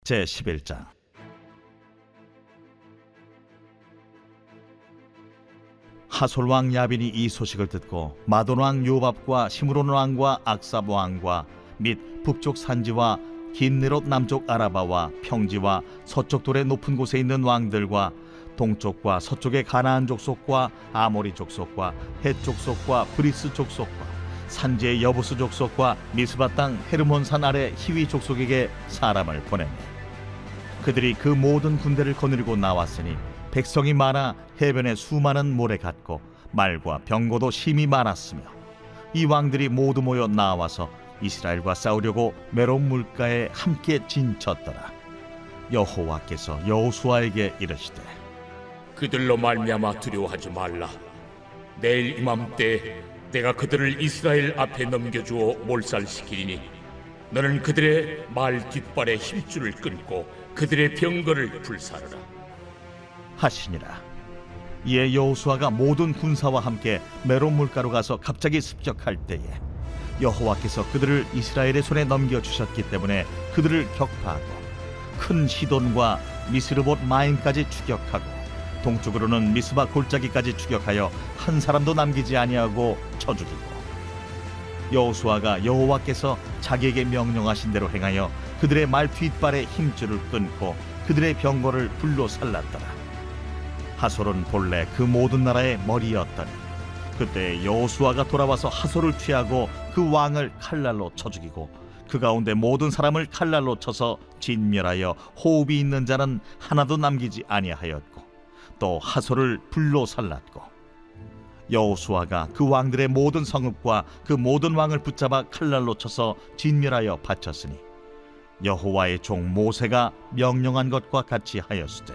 제11장. 하솔 왕 야빈이 이 소식을 듣고 마돈 왕 요밥과 시므론 왕과 악삽 왕과 및 북쪽 산지와 긴네롯 남쪽 아라바와 평지와 서쪽 돌의 높은 곳에 있는 왕들과 동쪽과 서쪽의 가나안 족속과 아모리 족속과 헷 족속과 브리스 족속과 산지의 여부스 족속과 미스바 땅 헤르몬산 아래 히위 족속에게 사람을 보내매 그들이 그 모든 군대를 거느리고 나왔으니 백성이 많아 해변에 수많은 모래 같고 말과 병거도 심히 많았으며 이 왕들이 모두 모여 나와서 이스라엘과 싸우려고 메론 물가에 함께 진쳤더라. 여호와께서 여호수아에게 이르시되 그들로 말미암아 두려워하지 말라. 내일 이맘때 내가 그들을 이스라엘 앞에 넘겨주어 몰살시키리니 너는 그들의 말 뒷발에 힘줄을 끊고 그들의 병거를 불사르라 하시니라. 이에 여호수아가 모든 군사와 함께 메론 물가로 가서 갑자기 습격할 때에 여호와께서 그들을 이스라엘의 손에 넘겨주셨기 때문에 그들을 격파하고 큰 시돈과 미스르봇 마임까지 추격하고 동쪽으로는 미스바 골짜기까지 추격하여 한 사람도 남기지 아니하고 쳐 죽이고 여호수아가 여호와께서 자기에게 명령하신 대로 행하여 그들의 말 뒷발에 힘줄을 끊고 그들의 병거를 불로 살랐더라. 하솔은 본래 그 모든 나라의 머리였더니 그때 여호수아가 돌아와서 하솔을 취하고 그 왕을 칼날로 쳐 죽이고 그 가운데 모든 사람을 칼날로 쳐서 진멸하여 호흡이 있는 자는 하나도 남기지 아니하였고 또 하솔을 불로 살랐고 여호수아가 그 왕들의 모든 성읍과 그 모든 왕을 붙잡아 칼날로 쳐서 진멸하여 바쳤으니 여호와의 종 모세가 명령한 것과 같이 하였으되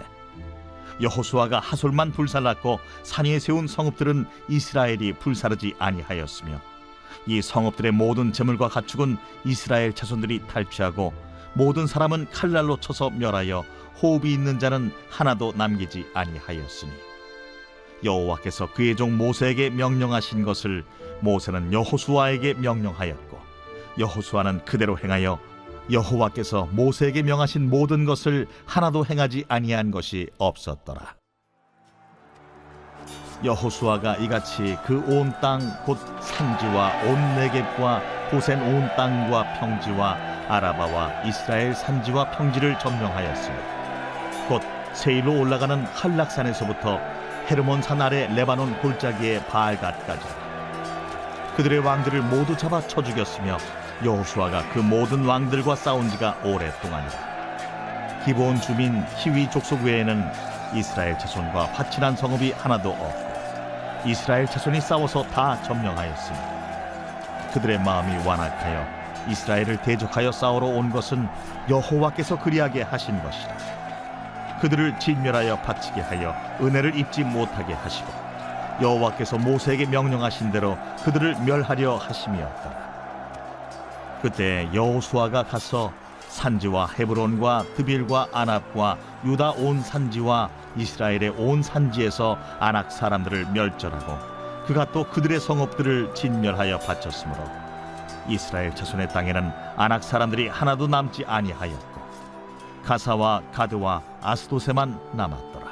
여호수아가 하솔만 불살랐고 산 위에 세운 성읍들은 이스라엘이 불사르지 아니하였으며 이 성읍들의 모든 재물과 가축은 이스라엘 자손들이 탈취하고 모든 사람은 칼날로 쳐서 멸하여 호흡이 있는 자는 하나도 남기지 아니하였으니 여호와께서 그의 종 모세에게 명령하신 것을 모세는 여호수아에게 명령하였고 여호수아는 그대로 행하여 여호와께서 모세에게 명하신 모든 것을 하나도 행하지 아니한 것이 없었더라. 여호수아가 이같이 그 온 땅 곧 산지와 온 네겝과 고센 온 땅과 평지와 아라바와 이스라엘 산지와 평지를 점령하였으며 곧 세일로 올라가는 한락산에서부터 헤르몬산 아래 레바논 골짜기의 바알갓까지 그들의 왕들을 모두 잡아 쳐 죽였으며 여호수아가 그 모든 왕들과 싸운 지가 오랫동안이라. 기브온 주민 히위 족속 외에는 이스라엘 자손과 화친한 성읍이 하나도 없고 이스라엘 자손이 싸워서 다 점령하였으니 그들의 마음이 완악하여 이스라엘을 대적하여 싸우러 온 것은 여호와께서 그리하게 하신 것이라. 그들을 진멸하여 바치게 하여 은혜를 입지 못하게 하시고 여호와께서 모세에게 명령하신 대로 그들을 멸하려 하심이었더라. 그때 여호수아가 가서 산지와 헤브론과 드빌과 아납과 유다 온 산지와 이스라엘의 온 산지에서 아낙 사람들을 멸절하고 그가 또 그들의 성읍들을 진멸하여 바쳤으므로 이스라엘 자손의 땅에는 아낙 사람들이 하나도 남지 아니하였고 가사와 가드와 아스도세만 남았더라.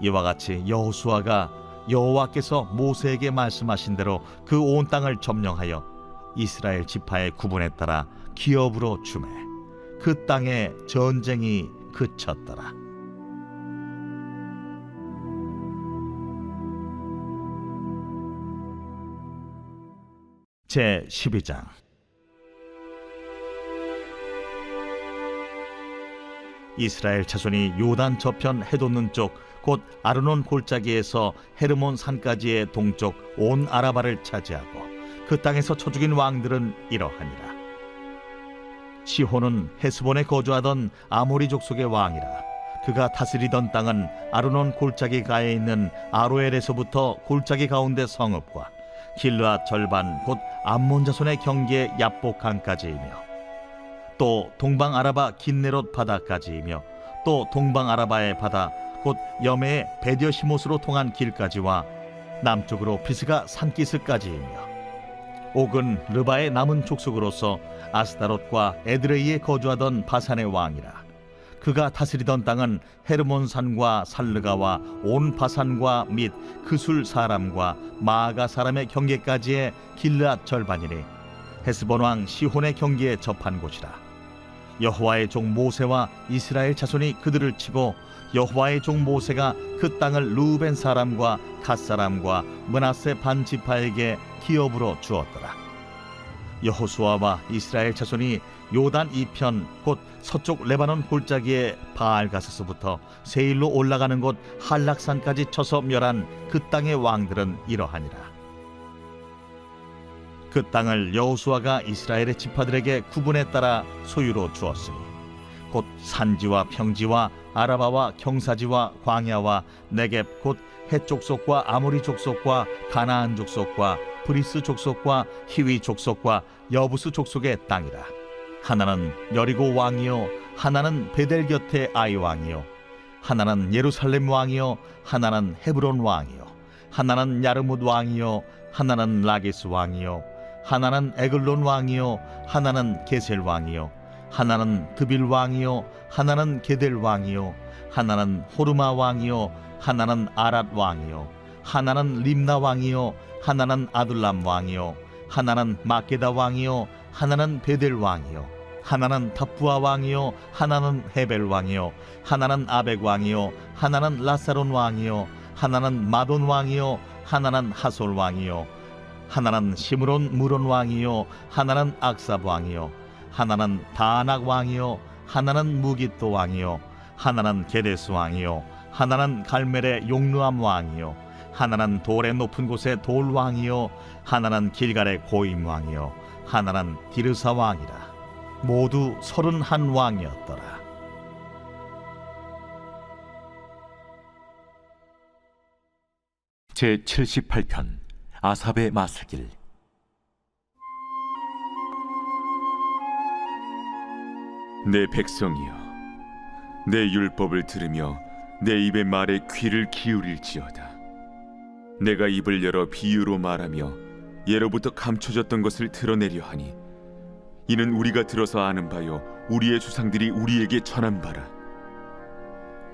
이와 같이 여호수아가 여호와께서 모세에게 말씀하신 대로 그 온 땅을 점령하여 이스라엘 지파의 구분에 따라 기업으로 주매 그 땅에 전쟁이 그쳤더라. 제12장. 이스라엘 자손이 요단 저편 해돋는 쪽 곧 아르논 골짜기에서 헤르몬 산까지의 동쪽 온 아라바를 차지하고 그 땅에서 쳐 죽인 왕들은 이러하니라. 시혼은 헤스본에 거주하던 아모리 족속의 왕이라. 그가 다스리던 땅은 아르논 골짜기 가에 있는 아로엘에서부터 골짜기 가운데 성읍과 길르앗 절반 곧 암몬 자손의 경계 야복 강까지이며 또 동방 아라바 긴네롯 바다까지이며 또 동방 아라바의 바다 곧 여매의 베디어시못으로 통한 길까지와 남쪽으로 비스가 산기스까지이며 옥은 르바의 남은 족속으로서 아스타롯과 에드레이에 거주하던 바산의 왕이라. 그가 다스리던 땅은 헤르몬산과 살르가와 온 바산과 및 그술 사람과 마아가 사람의 경계까지의 길르앗 절반이니 헤스본 왕 시혼의 경계에 접한 곳이라. 여호와의 종 모세와 이스라엘 자손이 그들을 치고 여호와의 종 모세가 그 땅을 루벤 사람과 갓 사람과 므낫세 반 지파에게 기업으로 주었더라. 여호수아와 이스라엘 자손이 요단 이편 곧 서쪽 레바논 골짜기의 바알가스서부터 세일로 올라가는 곳 한락산까지 쳐서 멸한 그 땅의 왕들은 이러하니라. 그 땅을 여호수아가 이스라엘의 지파들에게 구분에 따라 소유로 주었으니 곧 산지와 평지와 아라바와 경사지와 광야와 네겝 곧 헷 족속과 아모리 족속과 가나안 족속과 브리스 족속과 히위 족속과 여부스 족속의 땅이라. 하나는 여리고 왕이요 하나는 베델 곁의 아이 왕이요 하나는 예루살렘 왕이요 하나는 헤브론 왕이요 하나는 야르뭇 왕이요 하나는 라기스 왕이요 하나는 에글론 왕이요 하나는 게셀 왕이요 하나는 드빌 왕이요 하나는 게델 왕이요 하나는 호르마 왕이요 하나는 아랏 왕이요 하나는 림나 왕이요 하나는 아둘람 왕이요 하나는 마게다 왕이요 하나는 베델 왕이요 하나는 답부아 왕이요 하나는 헤벨 왕이요 하나는 아벡 왕이요 하나는 라사론 왕이요 하나는 마돈 왕이요 하나는 하솔 왕이요 하나는 시므론 무론 왕이요 하나는 악삽 왕이요 하나는 다낙 왕이요 하나는 무깃도 왕이요 하나는 게데스 왕이요 하나는 갈멜의 용르암 왕이요 하나는 돌의 높은 곳의 돌 왕이요 하나는 길갈의 고임 왕이요 하나는 디르사 왕이라. 모두 31 왕이었더라. 제 78편 아삽의 마스길. 내 백성이여, 내 율법을 들으며 내 입의 말에 귀를 기울일지어다. 내가 입을 열어 비유로 말하며 예로부터 감춰졌던 것을 드러내려 하니 이는 우리가 들어서 아는 바요 우리의 조상들이 우리에게 전한 바라.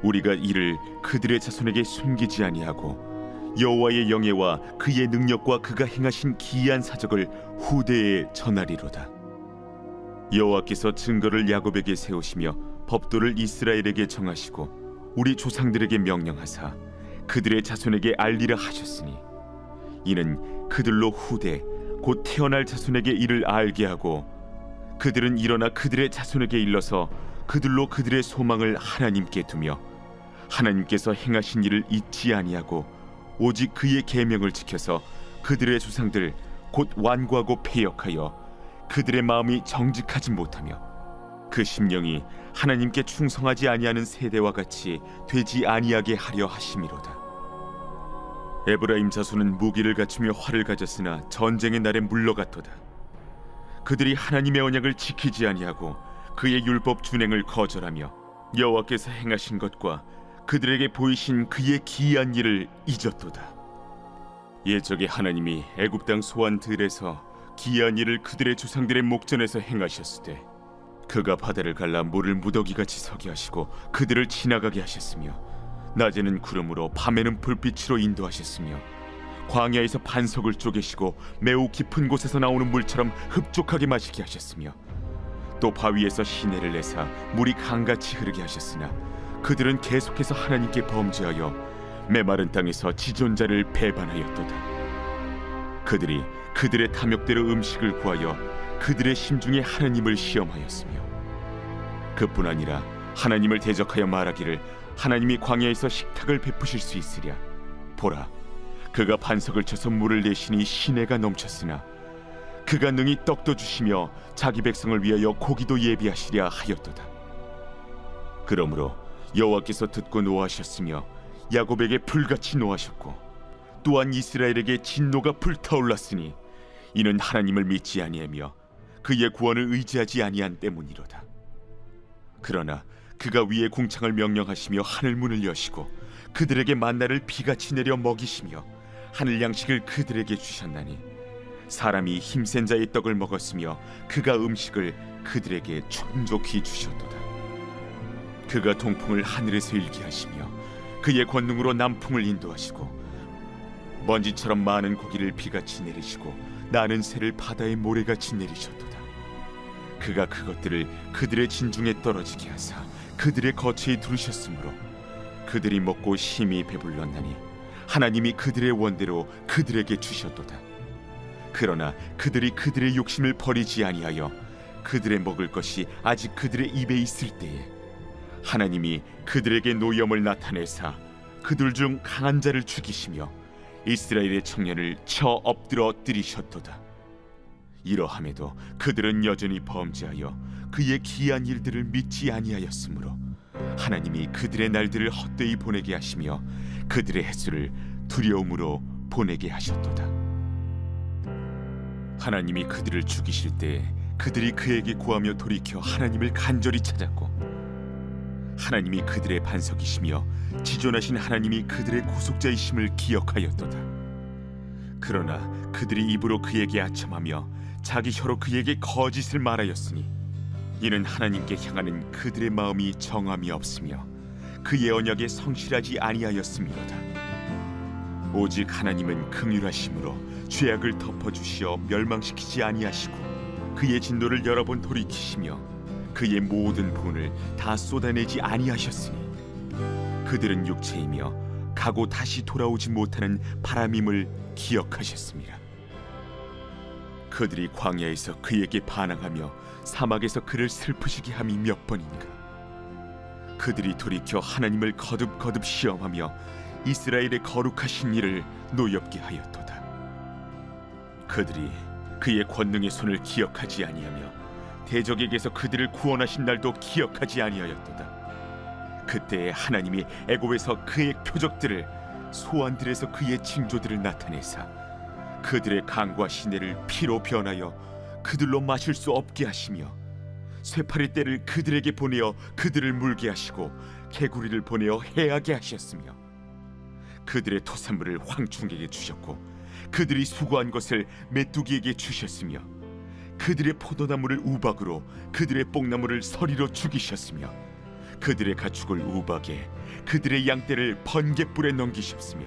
우리가 이를 그들의 자손에게 숨기지 아니하고 여호와의 영예와 그의 능력과 그가 행하신 기이한 사적을 후대에 전하리로다. 여호와께서 증거를 야곱에게 세우시며 법도를 이스라엘에게 정하시고 우리 조상들에게 명령하사 그들의 자손에게 알리라 하셨으니 이는 그들로 후대 곧 태어날 자손에게 이를 알게 하고 그들은 일어나 그들의 자손에게 일러서 그들로 그들의 소망을 하나님께 두며 하나님께서 행하신 일을 잊지 아니하고 오직 그의 계명을 지켜서 그들의 조상들 곧 완고하고 패역하여 그들의 마음이 정직하지 못하며 그 심령이 하나님께 충성하지 아니하는 세대와 같이 되지 아니하게 하려 하심이로다. 에브라임 자손은 무기를 갖추며 활을 가졌으나 전쟁의 날에 물러갔도다. 그들이 하나님의 언약을 지키지 아니하고 그의 율법 준행을 거절하며 여호와께서 행하신 것과 그들에게 보이신 그의 기이한 일을 잊었도다. 예적에 하나님이 애굽 땅 소환 들에서 기이한 일을 그들의 조상들의 목전에서 행하셨으되 그가 바다를 갈라 물을 무더기같이 서게 하시고 그들을 지나가게 하셨으며 낮에는 구름으로 밤에는 불빛으로 인도하셨으며 광야에서 반석을 쪼개시고 매우 깊은 곳에서 나오는 물처럼 흡족하게 마시게 하셨으며 또 바위에서 시내를 내사 물이 강같이 흐르게 하셨으나 그들은 계속해서 하나님께 범죄하여 메마른 땅에서 지존자를 배반하였도다. 그들이 그들의 탐욕대로 음식을 구하여 그들의 심중에 하나님을 시험하였으며 그뿐 아니라 하나님을 대적하여 말하기를 하나님이 광야에서 식탁을 베푸실 수 있으랴. 보라, 그가 반석을 쳐서 물을 내시니 시내가 넘쳤으나 그가 능히 떡도 주시며 자기 백성을 위하여 고기도 예비하시랴 하였도다. 그러므로 여호와께서 듣고 노하셨으며 야곱에게 불같이 노하셨고 또한 이스라엘에게 진노가 불타올랐으니 이는 하나님을 믿지 아니하며 그의 구원을 의지하지 아니한 때문이로다. 그러나 그가 위에 궁창을 명령하시며 하늘 문을 여시고 그들에게 만나를 비같이 내려 먹이시며 하늘 양식을 그들에게 주셨나니 사람이 힘센 자의 떡을 먹었으며 그가 음식을 그들에게充足히 주셨도다. 그가 동풍을 하늘에서 일게 하시며 그의 권능으로 남풍을 인도하시고 먼지처럼 많은 고기를 비같이 내리시고 나는 새를 바다의 모래같이 내리셨도다. 그가 그것들을 그들의 진중에 떨어지게 하사 그들의 거처에 두르셨으므로 그들이 먹고 심히 배불렀나니 하나님이 그들의 원대로 그들에게 주셨도다. 그러나 그들이 그들의 욕심을 버리지 아니하여 그들의 먹을 것이 아직 그들의 입에 있을 때에 하나님이 그들에게 노염을 나타내사 그들 중 강한 자를 죽이시며 이스라엘의 청년을 쳐 엎드러 뜨리셨도다. 이러함에도 그들은 여전히 범죄하여 그의 기이한 일들을 믿지 아니하였으므로 하나님이 그들의 날들을 헛되이 보내게 하시며 그들의 횟수를 두려움으로 보내게 하셨도다. 하나님이 그들을 죽이실 때 그들이 그에게 구하며 돌이켜 하나님을 간절히 찾았고 하나님이 그들의 반석이시며 지존하신 하나님이 그들의 구속자이심을 기억하였도다. 그러나 그들이 입으로 그에게 아첨하며 자기 혀로 그에게 거짓을 말하였으니 이는 하나님께 향하는 그들의 마음이 정함이 없으며 그의 언약에 성실하지 아니하였음이로다. 오직 하나님은 긍휼하심으로 죄악을 덮어주시어 멸망시키지 아니하시고 그의 진노를 여러 번 돌이키시며 그의 모든 분을 다 쏟아내지 아니하셨으니 그들은 육체이며 가고 다시 돌아오지 못하는 바람임을 기억하셨습니다. 그들이 광야에서 그에게 반항하며 사막에서 그를 슬프시게 함이 몇 번인가. 그들이 돌이켜 하나님을 거듭거듭 시험하며 이스라엘의 거룩하신 이를 노엽게 하였도다. 그들이 그의 권능의 손을 기억하지 아니하며 대적에게서 그들을 구원하신 날도 기억하지 아니하였도다. 그때에 하나님이 애굽에서 그의 표적들을 소환들에서 그의 징조들을 나타내사 그들의 강과 시내를 피로 변하여 그들로 마실 수 없게 하시며 쇠파리 떼를 그들에게 보내어 그들을 물게 하시고 개구리를 보내어 해하게 하셨으며 그들의 토산물을 황충에게 주셨고 그들이 수고한 것을 메뚜기에게 주셨으며 그들의 포도나무를 우박으로 그들의 뽕나무를 서리로 죽이셨으며 그들의 가축을 우박에 그들의 양떼를 번갯불에 넘기셨으며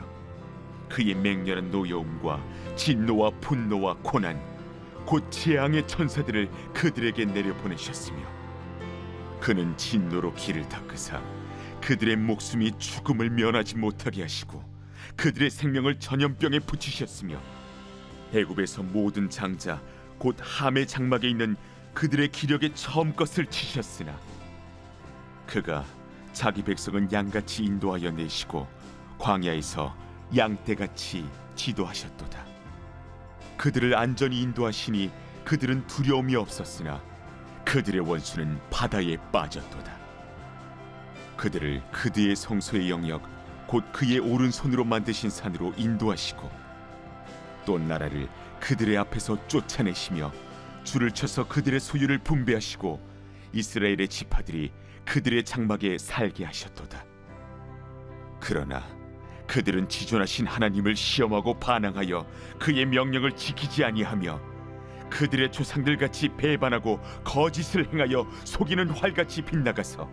그의 맹렬한 노여움과 진노와 분노와 고난 곧 재앙의 천사들을 그들에게 내려보내셨으며 그는 진노로 길을 닦으사 그들의 목숨이 죽음을 면하지 못하게 하시고 그들의 생명을 전염병에 붙이셨으며 애굽에서 모든 장자 곧 함의 장막에 있는 그들의 기력의 처음 것을 치셨으나 그가 자기 백성은 양같이 인도하여 내시고 광야에서 양떼같이 지도하셨도다. 그들을 안전히 인도하시니 그들은 두려움이 없었으나 그들의 원수는 바다에 빠졌도다. 그들을 그들의 성소의 영역 곧 그의 오른손으로 만드신 산으로 인도하시고 또 나라를 그들의 앞에서 쫓아내시며 줄을 쳐서 그들의 소유를 분배하시고 이스라엘의 지파들이 그들의 장막에 살게 하셨도다. 그러나 그들은 지존하신 하나님을 시험하고 반항하여 그의 명령을 지키지 아니하며 그들의 조상들같이 배반하고 거짓을 행하여 속이는 활같이 빗나가서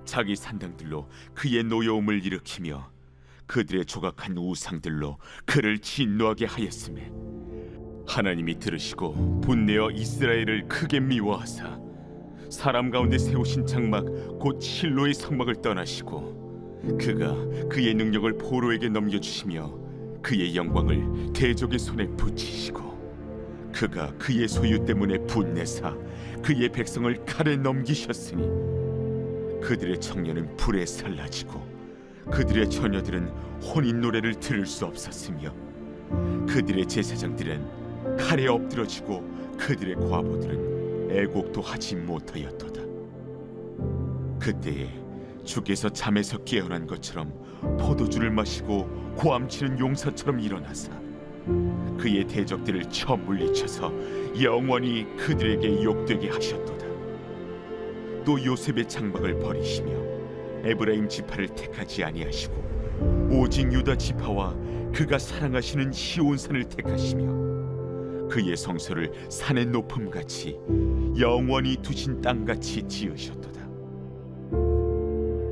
자기 산당들로 그의 노여움을 일으키며 그들의 조각한 우상들로 그를 진노하게 하였으매 하나님이 들으시고 분내어 이스라엘을 크게 미워하사 사람 가운데 세우신 장막 곧 실로의 성막을 떠나시고 그가 그의 능력을 포로에게 넘겨주시며 그의 영광을 대적의 손에 붙이시고 그가 그의 소유 때문에 분내사 그의 백성을 칼에 넘기셨으니 그들의 청년은 불에 살라지고 그들의 처녀들은 혼인 노래를 들을 수 없었으며 그들의 제사장들은 칼에 엎드러지고 그들의 과부들은 애곡도 하지 못하였도다. 그때에 주께서 잠에서 깨어난 것처럼 포도주를 마시고 고함치는 용사처럼 일어나사 그의 대적들을 쳐 물리쳐서 영원히 그들에게 욕되게 하셨도다. 또 요셉의 장막을 버리시며 에브라임 지파를 택하지 아니하시고 오직 유다 지파와 그가 사랑하시는 시온산을 택하시며 그의 성소를 산의 높음같이 영원히 두신 땅같이 지으셨도다.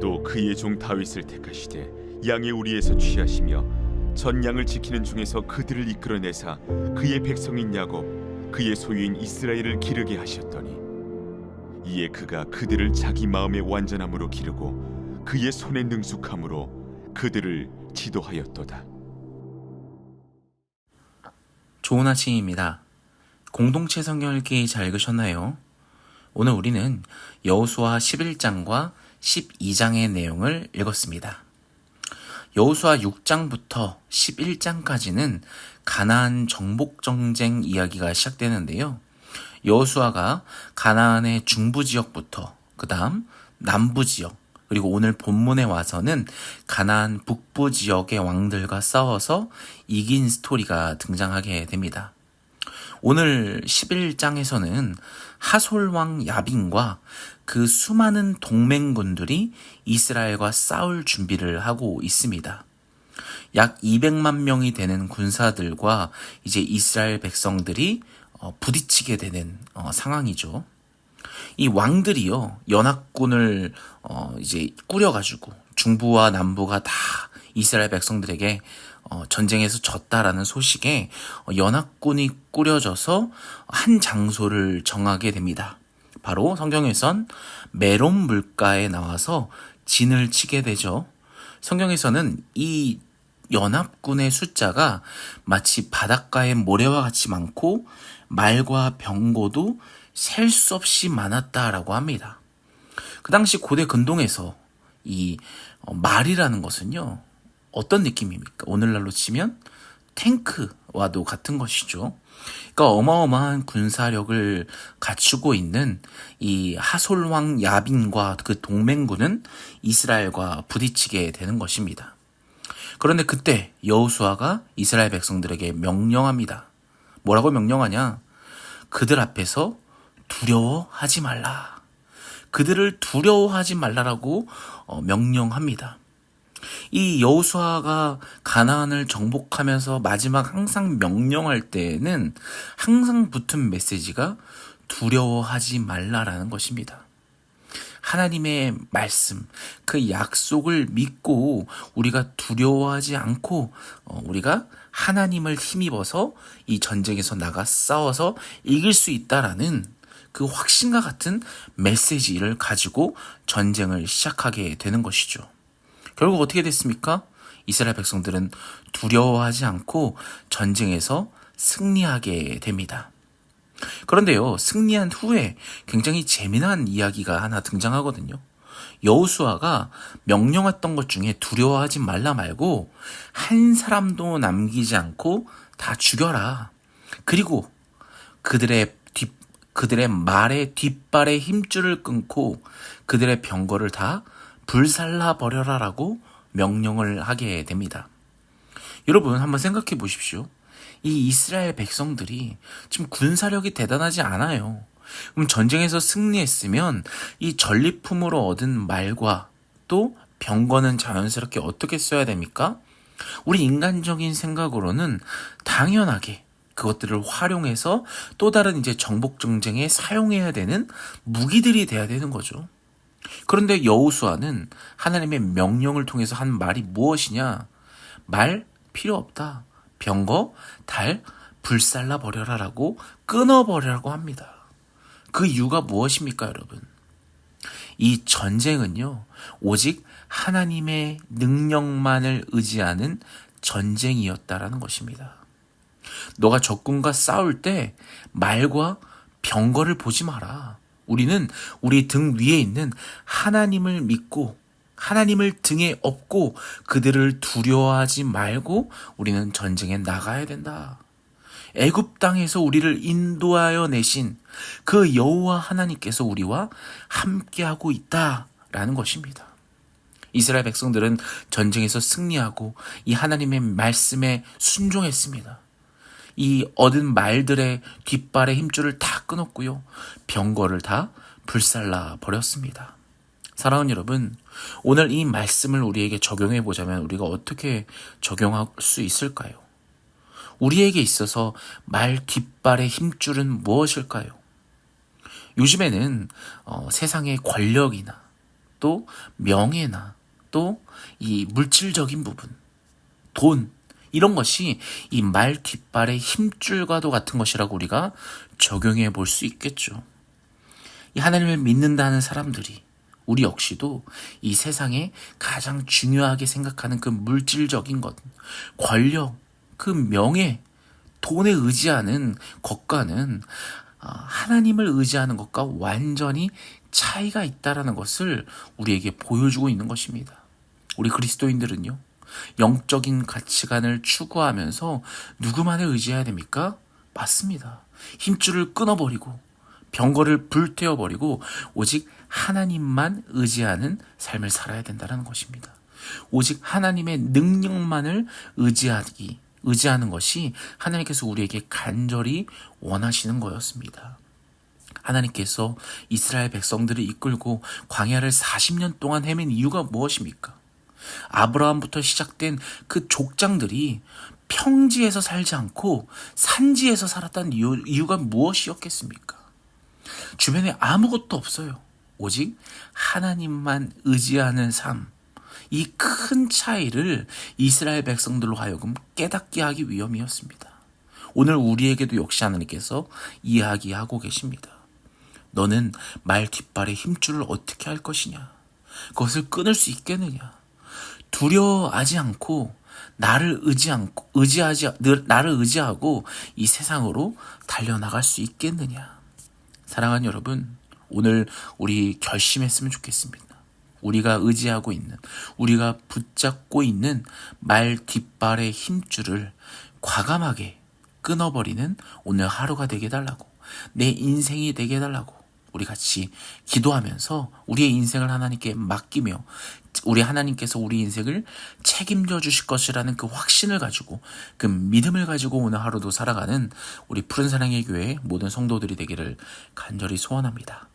또 그의 종 다윗을 택하시되 양의 우리에서 취하시며 전 양을 지키는 중에서 그들을 이끌어내사 그의 백성인 야곱 그의 소유인 이스라엘을 기르게 하셨더니 이에 그가 그들을 자기 마음의 완전함으로 기르고 그의 손의 능숙함으로 그들을 지도하였도다. 좋은 아침입니다. 공동체 성경 읽기 잘 읽으셨나요? 오늘 우리는 여호수아 11장과 12장의 내용을 읽었습니다. 여호수아 6장부터 11장까지는 가나안 정복 전쟁 이야기가 시작되는데요. 여호수아가 가나안의 중부 지역부터 그다음 남부 지역 그리고 오늘 본문에 와서는 가나안 북부 지역의 왕들과 싸워서 이긴 스토리가 등장하게 됩니다. 오늘 11장에서는 하솔왕 야빈과 그 수많은 동맹군들이 이스라엘과 싸울 준비를 하고 있습니다. 약 200만 명이 되는 군사들과 이제 이스라엘 백성들이 부딪히게 되는 상황이죠. 이 왕들이요 연합군을 이제 꾸려가지고 중부와 남부가 다 이스라엘 백성들에게 전쟁에서 졌다라는 소식에 연합군이 꾸려져서 한 장소를 정하게 됩니다. 바로 성경에선 메론 물가에 나와서 진을 치게 되죠. 성경에서는 이 연합군의 숫자가 마치 바닷가의 모래와 같이 많고 말과 병거도 셀 수 없이 많았다라고 합니다. 그 당시 고대 근동에서 이 말이라는 것은요 어떤 느낌입니까? 오늘날로 치면 탱크와도 같은 것이죠. 그러니까 어마어마한 군사력을 갖추고 있는 이 하솔왕 야빈과 그 동맹군은 이스라엘과 부딪히게 되는 것입니다. 그런데 그때 여호수아가 이스라엘 백성들에게 명령합니다. 뭐라고 명령하냐? 그들 앞에서 두려워하지 말라. 그들을 두려워하지 말라라고 명령합니다. 이 여호수아가 가나안을 정복하면서 마지막 항상 명령할 때에는 항상 붙은 메시지가 두려워하지 말라라는 것입니다. 하나님의 말씀, 그 약속을 믿고 우리가 두려워하지 않고 우리가 하나님을 힘입어서 이 전쟁에서 나가 싸워서 이길 수 있다라는 그 확신과 같은 메시지를 가지고 전쟁을 시작하게 되는 것이죠. 결국 어떻게 됐습니까? 이스라엘 백성들은 두려워하지 않고 전쟁에서 승리하게 됩니다. 그런데요, 승리한 후에 굉장히 재미난 이야기가 하나 등장하거든요. 여호수아가 명령했던 것 중에 두려워하지 말라 말고 한 사람도 남기지 않고 다 죽여라. 그리고 그들의 말의 뒷발의 힘줄을 끊고 그들의 병거를 다 불살라 버려라라고 명령을 하게 됩니다. 여러분 한번 생각해 보십시오. 이 이스라엘 백성들이 지금 군사력이 대단하지 않아요. 그럼 전쟁에서 승리했으면 이 전리품으로 얻은 말과 또 병거는 자연스럽게 어떻게 써야 됩니까? 우리 인간적인 생각으로는 당연하게 그것들을 활용해서 또 다른 이제 정복 전쟁에 사용해야 되는 무기들이 돼야 되는 거죠. 그런데 여호수아는 하나님의 명령을 통해서 한 말이 무엇이냐? 말 필요 없다. 병거, 달, 불살라 버려라라고 끊어버리라고 합니다. 그 이유가 무엇입니까, 여러분? 이 전쟁은요, 오직 하나님의 능력만을 의지하는 전쟁이었다라는 것입니다. 너가 적군과 싸울 때 말과 병거를 보지 마라. 우리는 우리 등 위에 있는 하나님을 믿고 하나님을 등에 업고 그들을 두려워하지 말고 우리는 전쟁에 나가야 된다. 애굽 땅에서 우리를 인도하여 내신 그 여호와 하나님께서 우리와 함께하고 있다라는 것입니다. 이스라엘 백성들은 전쟁에서 승리하고 이 하나님의 말씀에 순종했습니다. 이 얻은 말들의 뒷발의 힘줄을 다 끊었고요. 병거를 다 불살라 버렸습니다. 사랑하는 여러분, 오늘 이 말씀을 우리에게 적용해 보자면 우리가 어떻게 적용할 수 있을까요? 우리에게 있어서 말 뒷발의 힘줄은 무엇일까요? 요즘에는 세상의 권력이나 또 명예나 또 이 물질적인 부분, 돈, 이런 것이 이 말 뒷발의 힘줄과도 같은 것이라고 우리가 적용해 볼 수 있겠죠. 이 하나님을 믿는다는 사람들이, 우리 역시도 이 세상에 가장 중요하게 생각하는 그 물질적인 것, 권력, 그 명예, 돈에 의지하는 것과는 하나님을 의지하는 것과 완전히 차이가 있다라는 것을 우리에게 보여주고 있는 것입니다. 우리 그리스도인들은요, 영적인 가치관을 추구하면서 누구만을 의지해야 됩니까? 맞습니다. 힘줄을 끊어버리고 병거를 불태워버리고 오직 하나님만 의지하는 삶을 살아야 된다는 것입니다. 오직 하나님의 능력만을 의지하는 것이 하나님께서 우리에게 간절히 원하시는 거였습니다. 하나님께서 이스라엘 백성들을 이끌고 광야를 40년 동안 헤맨 이유가 무엇입니까? 아브라함부터 시작된 그 족장들이 평지에서 살지 않고 산지에서 살았다는 이유가 무엇이었겠습니까? 주변에 아무것도 없어요. 오직 하나님만 의지하는 삶, 이 큰 차이를 이스라엘 백성들로 하여금 깨닫게 하기 위함이었습니다. 오늘 우리에게도 역시 하나님께서 이야기하고 계십니다. 너는 말 뒷발의 힘줄을 어떻게 할 것이냐? 그것을 끊을 수 있겠느냐? 두려워하지 않고 나를 의지하고 이 세상으로 달려나갈 수 있겠느냐? 사랑하는 여러분, 오늘 우리 결심했으면 좋겠습니다. 우리가 의지하고 있는, 우리가 붙잡고 있는 말 뒷발의 힘줄을 과감하게 끊어버리는 오늘 하루가 되게 해달라고, 내 인생이 되게 해달라고 우리 같이 기도하면서 우리의 인생을 하나님께 맡기며 우리 하나님께서 우리 인생을 책임져 주실 것이라는 그 확신을 가지고, 그 믿음을 가지고 오늘 하루도 살아가는 우리 푸른사랑의 교회 모든 성도들이 되기를 간절히 소원합니다.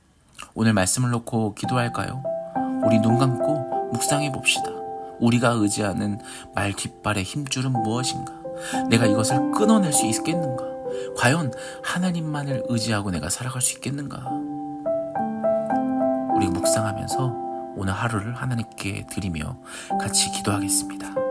오늘 말씀을 놓고 기도할까요? 우리 눈 감고 묵상해 봅시다. 우리가 의지하는 말 뒷발의 힘줄은 무엇인가? 내가 이것을 끊어낼 수 있겠는가? 과연 하나님만을 의지하고 내가 살아갈 수 있겠는가? 우리 묵상하면서 오늘 하루를 하나님께 드리며 같이 기도하겠습니다.